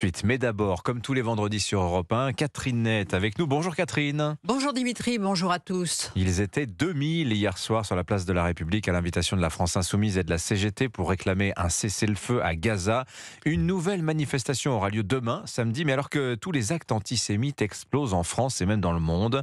Suite. Mais d'abord, comme tous les vendredis sur Europe 1, Catherine Nett avec nous. Bonjour Catherine. Bonjour Dimitri, bonjour à tous. Ils étaient 2000 hier soir sur la place de la République à l'invitation de la France Insoumise et de la CGT pour réclamer un cessez-le-feu à Gaza. Une nouvelle manifestation aura lieu demain, samedi, mais alors que tous les actes antisémites explosent en France et même dans le monde,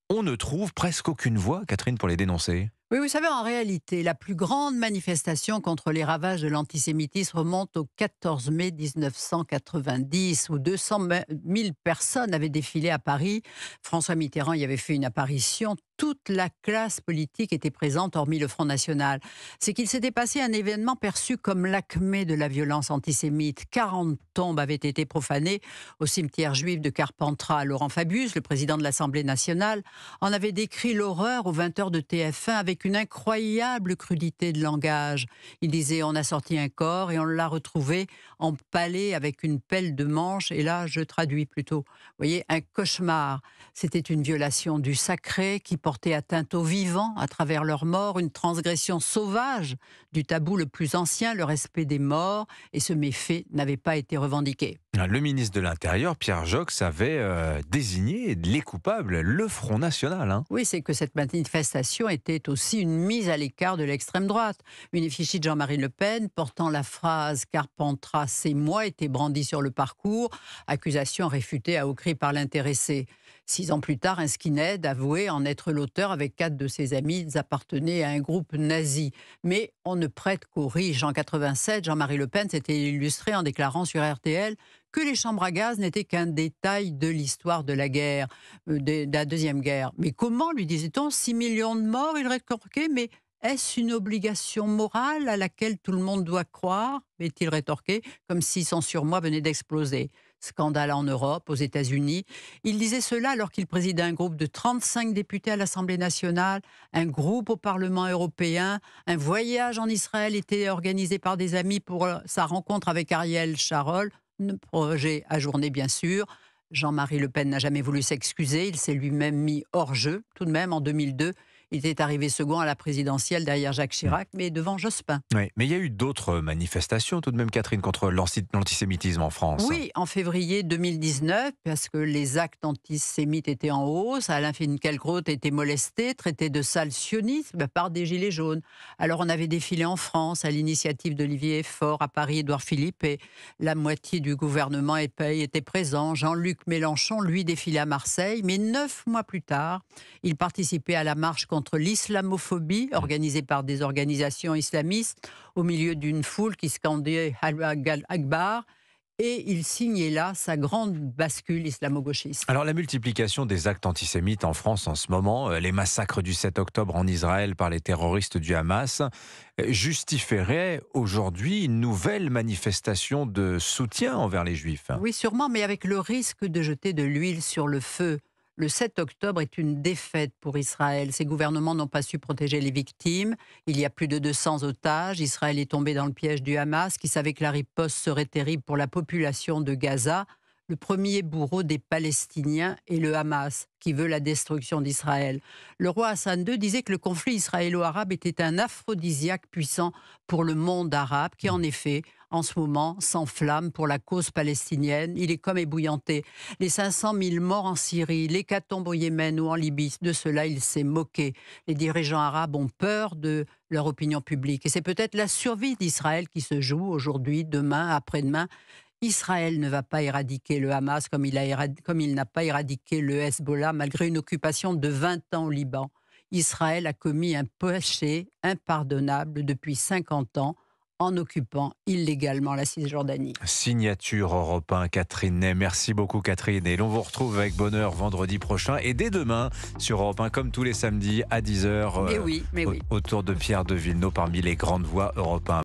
on ne trouve presque aucune voix, Catherine, pour les dénoncer. Oui, vous savez, en réalité, la plus grande manifestation contre les ravages de l'antisémitisme remonte au 14 mai 1990, où 200 000 personnes avaient défilé à Paris. François Mitterrand y avait fait une apparition. Toute la classe politique était présente, hormis le Front National. C'est qu'il s'était passé un événement perçu comme l'acmé de la violence antisémite. 40 tombes avaient été profanées au cimetière juif de Carpentras. Laurent Fabius, le président de l'Assemblée nationale, en avait décrit l'horreur aux 20h de TF1 avec une incroyable crudité de langage. Il disait: on a sorti un corps et on l'a retrouvé empalé avec une pelle de manche. Et là, je traduis plutôt. Vous voyez, un cauchemar. C'était une violation du sacré qui portait atteinte aux vivants à travers leur mort, une transgression sauvage du tabou le plus ancien, le respect des morts. Et ce méfait n'avait pas été revendiqué. Le ministre de l'Intérieur, Pierre Joxe, avait désigné les coupables, le Front National. Oui, c'est que cette manifestation était aussi une mise à l'écart de l'extrême droite. Une effigie de Jean-Marie Le Pen portant la phrase « Carpentras, c'est moi » était brandie sur le parcours, accusation réfutée à haut cri par l'intéressé. 6 ans plus tard, un skinhead avouait en être l'auteur avec 4 de ses amis. Ils appartenaient à un groupe nazi. Mais on ne prête qu'aux riches. En 87, Jean-Marie Le Pen s'était illustré en déclarant sur RTL que les chambres à gaz n'étaient qu'un détail de l'histoire de la guerre, de la Deuxième Guerre. Mais comment, lui disait-on, 6 millions de morts? Il rétorquait, mais est-ce une obligation morale à laquelle tout le monde doit croire? avait-il rétorqué, comme si son surmoi venait d'exploser. Scandale en Europe, aux États-Unis. Il disait cela alors qu'il présidait un groupe de 35 députés à l'Assemblée nationale, un groupe au Parlement européen. Un voyage en Israël était organisé par des amis pour sa rencontre avec Ariel Sharon. Projet ajourné, bien sûr. Jean-Marie Le Pen n'a jamais voulu s'excuser. Il s'est lui-même mis hors jeu. Tout de même, en 2002, il était arrivé second à la présidentielle derrière Jacques Chirac, mais devant Jospin. Oui, mais il y a eu d'autres manifestations tout de même, Catherine, contre l'antisémitisme en France. Oui, en février 2019, parce que les actes antisémites étaient en hausse. Alain Finkielkraut a été molesté, traité de sale sionisme par des gilets jaunes. Alors on avait défilé en France à l'initiative d'Olivier Faure, à Paris, Édouard Philippe, et la moitié du gouvernement était présent. Jean-Luc Mélenchon, lui, défilait à Marseille, mais 9 mois plus tard, il participait à la marche contre l'islamophobie organisée par des organisations islamistes au milieu d'une foule qui scandait Allah Akbar. Et il signait là sa grande bascule islamo-gauchiste. Alors la multiplication des actes antisémites en France en ce moment, les massacres du 7 octobre en Israël par les terroristes du Hamas, justifierait aujourd'hui une nouvelle manifestation de soutien envers les Juifs. Oui, sûrement, mais avec le risque de jeter de l'huile sur le feu. Le 7 octobre est une défaite pour Israël. Ces gouvernements n'ont pas su protéger les victimes. Il y a plus de 200 otages. Israël est tombé dans le piège du Hamas, qui savait que la riposte serait terrible pour la population de Gaza. Le premier bourreau des Palestiniens est le Hamas, qui veut la destruction d'Israël. Le roi Hassan II disait que le conflit israélo-arabe était un aphrodisiaque puissant pour le monde arabe, qui en effet, en ce moment, s'enflamme pour la cause palestinienne. Il est comme ébouillanté. Les 500 000 morts en Syrie, l'hécatombe au Yémen ou en Libye, de cela il s'est moqué. Les dirigeants arabes ont peur de leur opinion publique. Et c'est peut-être la survie d'Israël qui se joue aujourd'hui, demain, après-demain. Israël ne va pas éradiquer le Hamas comme il n'a pas éradiqué le Hezbollah malgré une occupation de 20 ans au Liban. Israël a commis un péché impardonnable depuis 50 ans en occupant illégalement la Cisjordanie. Signature Europe 1, Catherine Ney. Merci beaucoup Catherine. Et l'on vous retrouve avec bonheur vendredi prochain et dès demain sur Europe 1 comme tous les samedis à 10h Mais oui. autour de Pierre de Villeneuve parmi les grandes voix Europe 1.